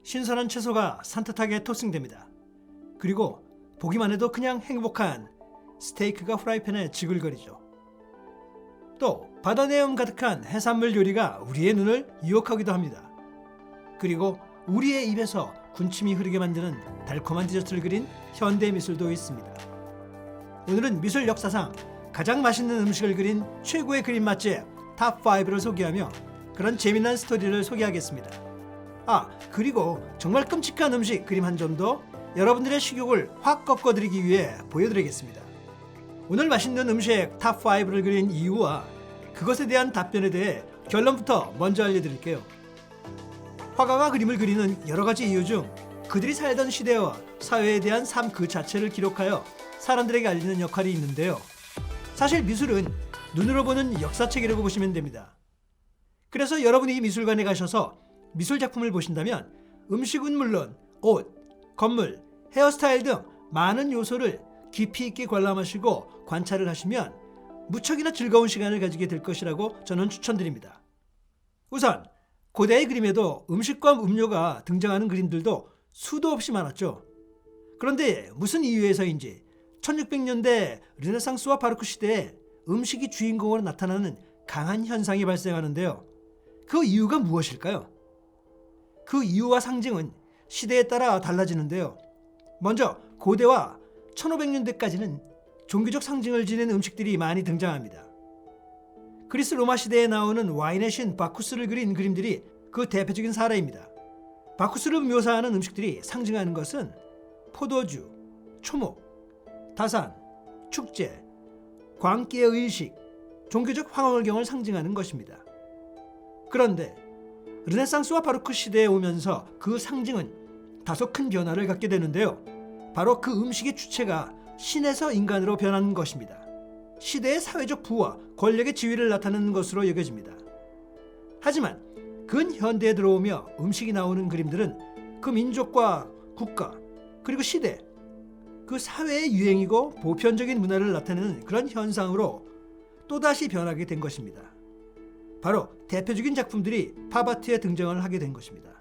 신선한 채소가 산뜻하게 토핑됩니다. 그리고 보기만 해도 그냥 행복한 스테이크가 프라이팬에 지글거리죠. 또 바다 내음 가득한 해산물 요리가 우리의 눈을 유혹하기도 합니다. 그리고 우리의 입에서 군침이 흐르게 만드는 달콤한 디저트를 그린 현대 미술도 있습니다. 오늘은 미술 역사상 가장 맛있는 음식을 그린 최고의 그림 맛집 탑5를 소개하며 그런 재미난 스토리를 소개하겠습니다. 그리고 정말 끔찍한 음식 그림 한 점도 여러분들의 식욕을 확 꺾어드리기 위해 보여드리겠습니다. 오늘 맛있는 음식 탑5를 그린 이유와 그것에 대한 답변에 대해 결론부터 먼저 알려드릴게요. 화가가 그림을 그리는 여러 가지 이유 중 그들이 살던 시대와 사회에 대한 삶 그 자체를 기록하여 사람들에게 알리는 역할이 있는데요. 사실 미술은 눈으로 보는 역사책이라고 보시면 됩니다. 그래서 여러분이 미술관에 가셔서 미술 작품을 보신다면 음식은 물론 옷, 건물, 헤어스타일 등 많은 요소를 깊이 있게 관람하시고 관찰을 하시면 무척이나 즐거운 시간을 가지게 될 것이라고 저는 추천드립니다. 우선 고대의 그림에도 음식과 음료가 등장하는 그림들도 수도 없이 많았죠. 그런데 무슨 이유에서인지 1600년대 르네상스와 바로크 시대에 음식이 주인공으로 나타나는 강한 현상이 발생하는데요. 그 이유가 무엇일까요? 그 이유와 상징은 시대에 따라 달라지는데요. 먼저 고대와 1500년대까지는 종교적 상징을 지닌 음식들이 많이 등장합니다. 그리스 로마 시대에 나오는 와인의 신 바쿠스를 그린 그림들이 그 대표적인 사례입니다. 바쿠스를 묘사하는 음식들이 상징하는 것은 포도주, 초목, 다산, 축제, 광기의 의식, 종교적 황홀경을 상징하는 것입니다. 그런데 르네상스와 바로크 시대에 오면서 그 상징은 다소 큰 변화를 갖게 되는데요. 바로 그 음식의 주체가 신에서 인간으로 변하는 것입니다. 시대의 사회적 부와 권력의 지위를 나타내는 것으로 여겨집니다. 하지만 근현대에 들어오며 음식이 나오는 그림들은 그 민족과 국가 그리고 시대, 그 사회의 유행이고 보편적인 문화를 나타내는 그런 현상으로 또다시 변하게 된 것입니다. 바로 대표적인 작품들이 팝아트에 등장을 하게 된 것입니다.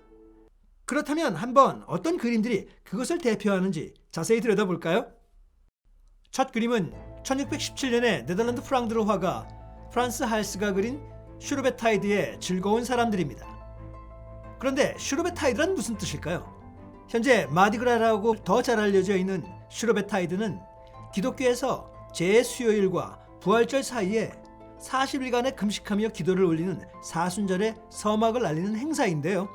그렇다면 한번 어떤 그림들이 그것을 대표하는지 자세히 들여다볼까요? 첫 그림은 1617년에 네덜란드 프랑드르 화가 프란스 할스가 그린 슈르베타이드의 즐거운 사람들입니다. 그런데 슈르베타이드란 무슨 뜻일까요? 현재 마디그라라고 더 잘 알려져 있는 슈르베타이드는 기독교에서 제수요일과 부활절 사이에 40일간의 금식하며 기도를 올리는 사순절의 서막을 알리는 행사인데요.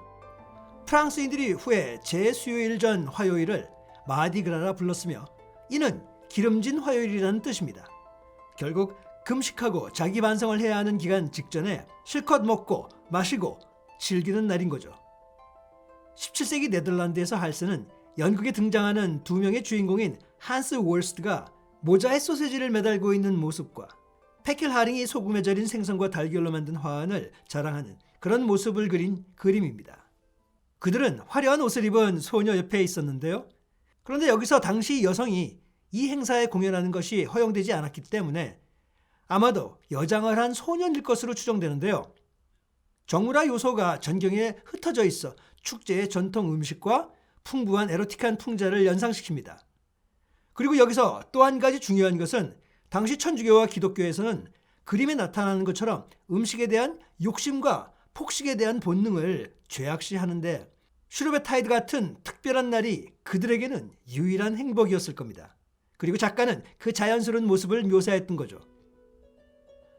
프랑스인들이 후에 제수요일 전 화요일을 마디그라라 불렀으며 이는 기름진 화요일이라는 뜻입니다. 결국 금식하고 자기 반성을 해야 하는 기간 직전에 실컷 먹고 마시고 즐기는 날인 거죠. 17세기 네덜란드에서 할스는 연극에 등장하는 두 명의 주인공인 한스 월스트가 모자에 소세지를 매달고 있는 모습과 페켈 하링이 소금에 절인 생선과 달걀로 만든 화환을 자랑하는 그런 모습을 그린 그림입니다. 그들은 화려한 옷을 입은 소녀 옆에 있었는데요. 그런데 여기서 당시 여성이 이 행사에 공연하는 것이 허용되지 않았기 때문에 아마도 여장을 한 소년일 것으로 추정되는데요. 정우라 요소가 전경에 흩어져 있어 축제의 전통 음식과 풍부한 에로틱한 풍자를 연상시킵니다. 그리고 여기서 또 한 가지 중요한 것은 당시 천주교와 기독교에서는 그림에 나타나는 것처럼 음식에 대한 욕심과 폭식에 대한 본능을 죄악시하는데 슈르베타이드 같은 특별한 날이 그들에게는 유일한 행복이었을 겁니다. 그리고 작가는 그 자연스러운 모습을 묘사했던 거죠.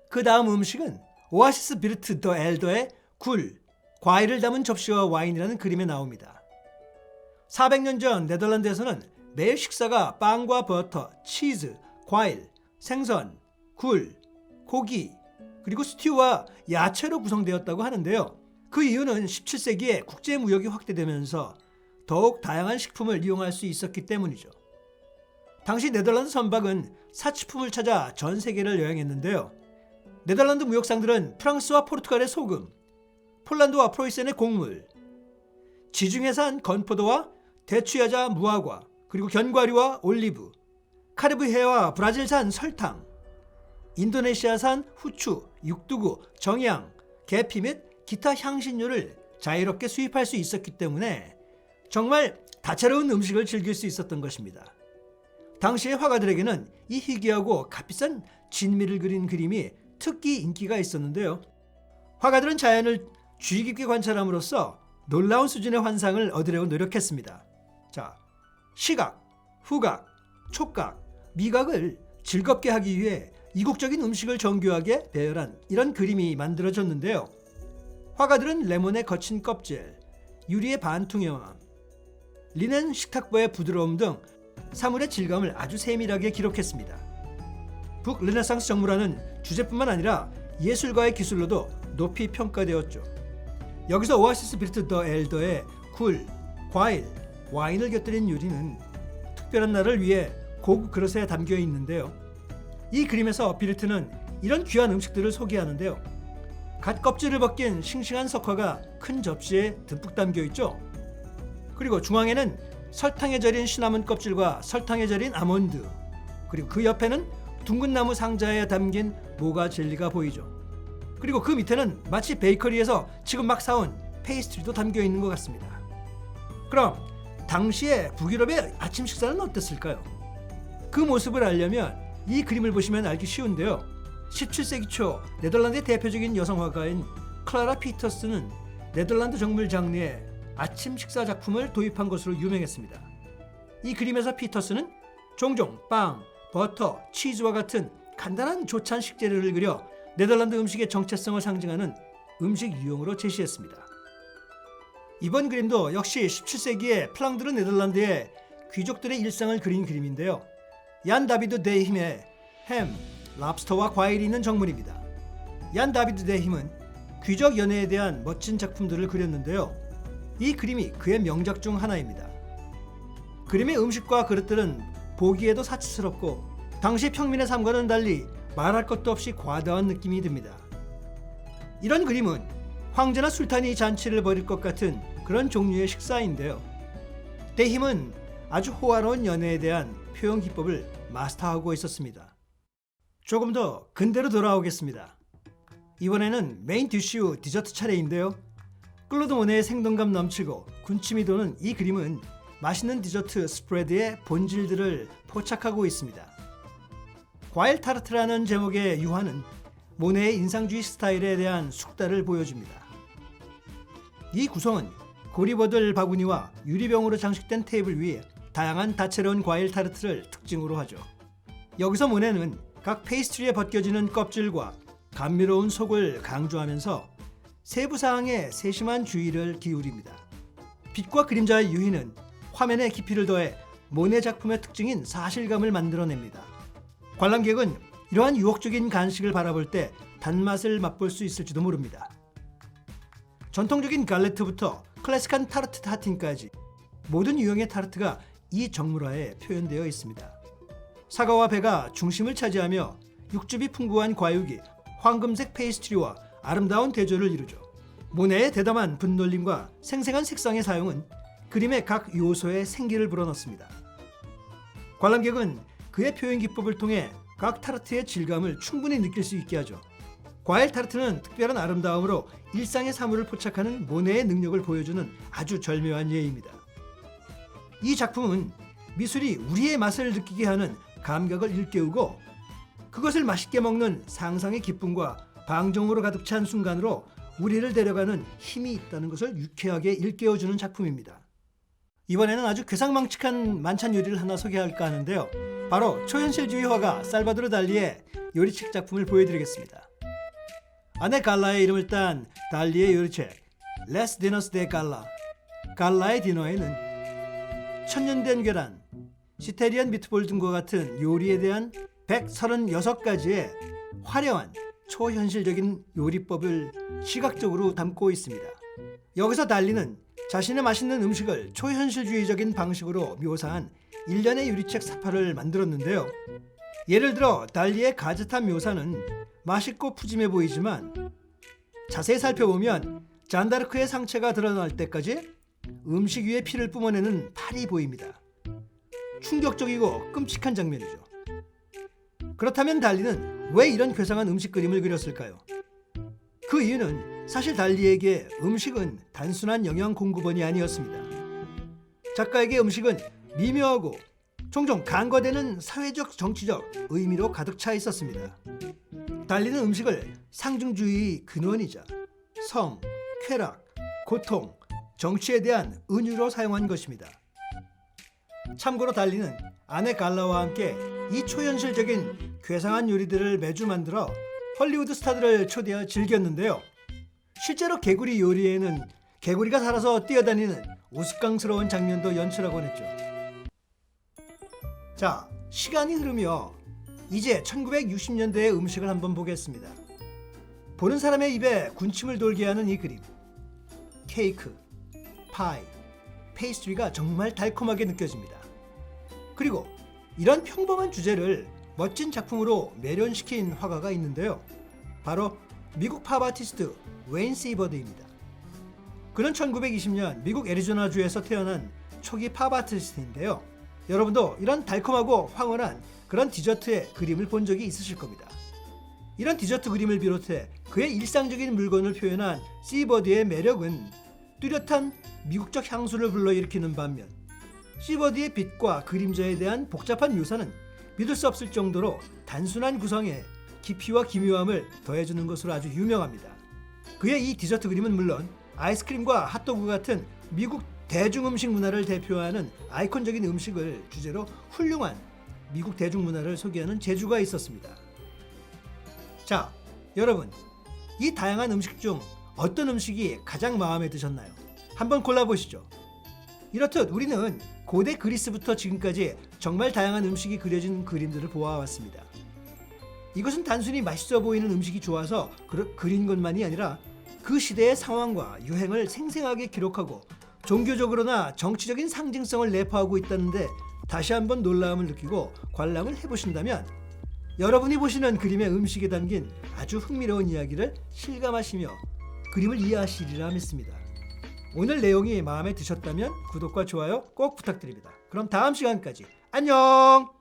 그 다음 음식은 오아시스 비르트 더 엘더의 굴, 과일을 담은 접시와 와인이라는 그림에 나옵니다. 400년 전 네덜란드에서는 매일 식사가 빵과 버터, 치즈, 과일, 생선, 굴, 고기, 그리고 스튜와 야채로 구성되었다고 하는데요. 그 이유는 17세기에 국제무역이 확대되면서 더욱 다양한 식품을 이용할 수 있었기 때문이죠. 당시 네덜란드 선박은 사치품을 찾아 전 세계를 여행했는데요. 네덜란드 무역상들은 프랑스와 포르투갈의 소금, 폴란드와 프로이센의 곡물, 지중해산 건포도와 대추야자 무화과, 그리고 견과류와 올리브, 카리브해와 브라질산 설탕, 인도네시아산 후추, 육두구, 정향, 계피 및 기타 향신료를 자유롭게 수입할 수 있었기 때문에 정말 다채로운 음식을 즐길 수 있었던 것입니다. 당시의 화가들에게는 이 희귀하고 값비싼 진미를 그린 그림이 특히 인기가 있었는데요. 화가들은 자연을 주의 깊게 관찰함으로써 놀라운 수준의 환상을 얻으려고 노력했습니다. 자, 시각, 후각, 촉각, 미각을 즐겁게 하기 위해 이국적인 음식을 정교하게 배열한 이런 그림이 만들어졌는데요. 화가들은 레몬의 거친 껍질, 유리의 반투명함, 리넨 식탁보의 부드러움 등 사물의 질감을 아주 세밀하게 기록했습니다. 북르네상스 정물화는 주제뿐만 아니라 예술가의 기술로도 높이 평가되었죠. 여기서 오아시스 비르트 더 엘더의 굴, 과일, 와인을 곁들인 요리는 특별한 날을 위해 고급 그릇에 담겨 있는데요. 이 그림에서 비르트는 이런 귀한 음식들을 소개하는데요. 갓 껍질을 벗긴 싱싱한 석화가 큰 접시에 듬뿍 담겨 있죠. 그리고 중앙에는 설탕에 절인 시나몬 껍질과 설탕에 절인 아몬드, 그리고 그 옆에는 둥근 나무 상자에 담긴 모가 젤리가 보이죠. 그리고 그 밑에는 마치 베이커리에서 지금 막 사온 페이스트리도 담겨 있는 것 같습니다. 그럼 당시의 북유럽의 아침 식사는 어땠을까요? 그 모습을 알려면 이 그림을 보시면 알기 쉬운데요. 17세기 초 네덜란드의 대표적인 여성 화가인 클라라 피터스는 네덜란드 정물 장르에 아침 식사 작품을 도입한 것으로 유명했습니다. 이 그림에서 피터스는 종종 빵, 버터, 치즈와 같은 간단한 조찬 식재료를 그려 네덜란드 음식의 정체성을 상징하는 음식 유형으로 제시했습니다. 이번 그림도 역시 17세기의 플랑드르 네덜란드의 귀족들의 일상을 그린 그림인데요. 얀 다비드 데 힘의 햄, 랍스터와 과일이 있는 정물입니다. 얀 다비드 데 힘은 귀족 연애에 대한 멋진 작품들을 그렸는데요. 이 그림이 그의 명작 중 하나입니다. 그림의 음식과 그릇들은 보기에도 사치스럽고 당시 평민의 삶과는 달리 말할 것도 없이 과다한 느낌이 듭니다. 이런 그림은 황제나 술탄이 잔치를 벌일 것 같은 그런 종류의 식사인데요. 데힘은 아주 호화로운 연애에 대한 표현 기법을 마스터하고 있었습니다. 조금 더 근대로 돌아오겠습니다. 이번에는 메인 디쉬 후 디저트 차례인데요. 클로드 모네의 생동감 넘치고 군침이 도는 이 그림은 맛있는 디저트 스프레드의 본질들을 포착하고 있습니다. 과일 타르트라는 제목의 유화는 모네의 인상주의 스타일에 대한 숙달을 보여줍니다. 이 구성은 고리버들 바구니와 유리병으로 장식된 테이블 위에 다양한 다채로운 과일 타르트를 특징으로 하죠. 여기서 모네는 각 페이스트리에 벗겨지는 껍질과 감미로운 속을 강조하면서 세부 사항에 세심한 주의를 기울입니다. 빛과 그림자의 유희는 화면의 깊이를 더해 모네 작품의 특징인 사실감을 만들어냅니다. 관람객은 이러한 유혹적인 간식을 바라볼 때 단맛을 맛볼 수 있을지도 모릅니다. 전통적인 갈레트부터 클래식한 타르트 타틴까지 모든 유형의 타르트가 이 정물화에 표현되어 있습니다. 사과와 배가 중심을 차지하며 육즙이 풍부한 과육이 황금색 페이스트리와 아름다운 대조를 이루죠. 모네의 대담한 분놀림과 생생한 색상의 사용은 그림의 각 요소에 생기를 불어넣습니다. 관람객은 그의 표현 기법을 통해 각 타르트의 질감을 충분히 느낄 수 있게 하죠. 과일 타르트는 특별한 아름다움으로 일상의 사물을 포착하는 모네의 능력을 보여주는 아주 절묘한 예입니다. 이 작품은 미술이 우리의 맛을 느끼게 하는 감각을 일깨우고 그것을 맛있게 먹는 상상의 기쁨과 방종으로 가득 찬 순간으로 우리를 데려가는 힘이 있다는 것을 유쾌하게 일깨워주는 작품입니다. 이번에는 아주 괴상망측한 만찬 요리를 하나 소개할까 하는데요. 바로 초현실주의 화가 살바도르 달리의 요리책 작품을 보여드리겠습니다. 아내 갈라의 이름을 딴 달리의 요리책 Les Dinners de Gala. 갈라의 디너에는 천년된 계란, 시테리안 미트볼 등과 같은 요리에 대한 136가지의 화려한 초현실적인 요리법을 시각적으로 담고 있습니다. 여기서 달리는 자신의 맛있는 음식을 초현실주의적인 방식으로 묘사한 일련의 요리책 사파를 만들었는데요. 예를 들어 달리의 가zet한 묘사는 맛있고 푸짐해 보이지만 자세히 살펴보면 잔다르크의 상체가 드러날 때까지 음식 위에 피를 뿜어내는 팔이 보입니다. 충격적이고 끔찍한 장면이죠. 그렇다면 달리는 왜 이런 괴상한 음식 그림을 그렸을까요? 그 이유는 사실 달리에게 음식은 단순한 영양 공급원이 아니었습니다. 작가에게 음식은 미묘하고 종종 간과되는 사회적 정치적 의미로 가득 차 있었습니다. 달리는 음식을 상중주의의 근원이자 성, 쾌락, 고통, 정치에 대한 은유로 사용한 것입니다. 참고로 달리는 아내 갈라와 함께 이 초현실적인 괴상한 요리들을 매주 만들어 헐리우드 스타들을 초대하여 즐겼는데요. 실제로 개구리 요리에는 개구리가 살아서 뛰어다니는 우스꽝스러운 장면도 연출하곤 했죠. 자, 시간이 흐르며 이제 1960년대의 음식을 한번 보겠습니다. 보는 사람의 입에 군침을 돌게 하는 이 그림. 케이크, 파이, 페이스트리가 정말 달콤하게 느껴집니다. 그리고 이런 평범한 주제를 멋진 작품으로 매련시킨 화가가 있는데요. 바로 미국 팝 아티스트 웨인 시버드입니다. 그는 1920년 미국 애리조나주에서 태어난 초기 팝 아티스트인데요. 여러분도 이런 달콤하고 황홀한 그런 디저트의 그림을 본 적이 있으실 겁니다. 이런 디저트 그림을 비롯해 그의 일상적인 물건을 표현한 시버드의 매력은 뚜렷한 미국적 향수를 불러일으키는 반면 시버드의 빛과 그림자에 대한 복잡한 묘사는 믿을 수 없을 정도로 단순한 구성에 깊이와 기묘함을 더해주는 것으로 아주 유명합니다. 그의 이 디저트 그림은 물론 아이스크림과 핫도그 같은 미국 대중음식 문화를 대표하는 아이콘적인 음식을 주제로 훌륭한 미국 대중문화를 소개하는 재주가 있었습니다. 자, 여러분, 이 다양한 음식 중 어떤 음식이 가장 마음에 드셨나요? 한번 골라보시죠. 이렇듯 우리는 고대 그리스부터 지금까지 정말 다양한 음식이 그려진 그림들을 보아왔습니다. 이것은 단순히 맛있어 보이는 음식이 좋아서 그린 것만이 아니라 그 시대의 상황과 유행을 생생하게 기록하고 종교적으로나 정치적인 상징성을 내포하고 있다는데 다시 한번 놀라움을 느끼고 관람을 해보신다면 여러분이 보시는 그림의 음식에 담긴 아주 흥미로운 이야기를 실감하시며 그림을 이해하시리라 믿습니다. 오늘 내용이 마음에 드셨다면 구독과 좋아요 꼭 부탁드립니다. 그럼 다음 시간까지 안녕!